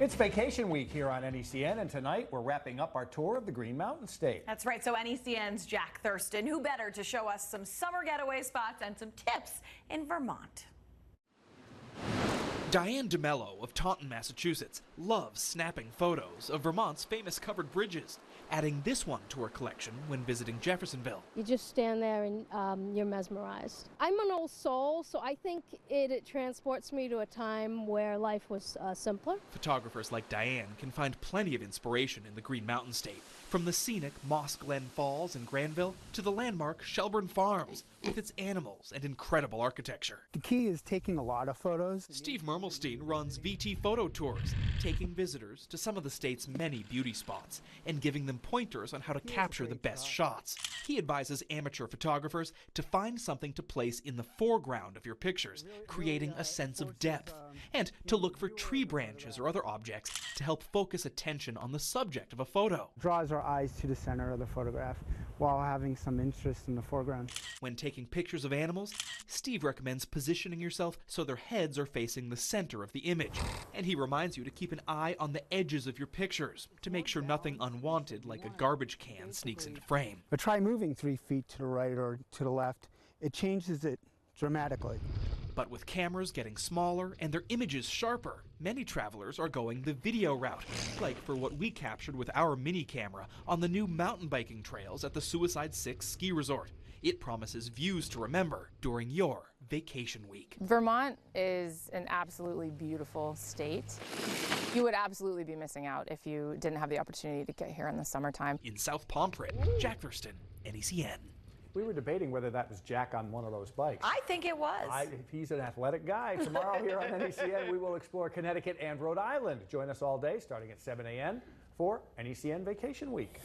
It's vacation week here on NECN, and tonight we're wrapping up our tour of the Green Mountain State. That's right. So NECN's Jack Thurston, who better to show us some summer getaway spots and some tips in Vermont. Diane DeMello of Taunton, Massachusetts, loves snapping photos of Vermont's famous covered bridges, adding this one to her collection when visiting Jeffersonville. You just stand there and you're mesmerized. I'm an old soul, so I think it transports me to a time where life was simpler. Photographers like Diane can find plenty of inspiration in the Green Mountain State, from the scenic Moss Glen Falls in Granville to the landmark Shelburne Farms, with its animals and incredible architecture. The key is taking a lot of photos. Steve Mermelstein runs VT Photo Tours, taking visitors to some of the state's many beauty spots and giving them pointers on how to capture the best shots. He advises amateur photographers to find something to place in the foreground of your pictures, creating a sense of depth, and to look for tree branches or other objects to help focus attention on the subject of a photo. Draws our eyes to the center of the photograph while having some interest in the foreground. When taking pictures of animals, Steve recommends positioning yourself so their heads are facing the center of the image. And he reminds you to keep an eye on the edges of your pictures to make sure nothing unwanted like a garbage can sneaks into frame. But try moving 3 feet to the right or to the left. It changes it dramatically. But with cameras getting smaller and their images sharper, many travelers are going the video route, like for what we captured with our mini camera on the new mountain biking trails at the Suicide 6 ski resort. It promises views to remember during your vacation week. Vermont is an absolutely beautiful state. You would absolutely be missing out if you didn't have the opportunity to get here in the summertime. In South Pomfret, Jack Thurston, NECN. We were debating whether that was Jack on one of those bikes. I think it was. If he's an athletic guy. Tomorrow here on NECN, we will explore Connecticut and Rhode Island. Join us all day starting at 7 a.m. for NECN Vacation Week.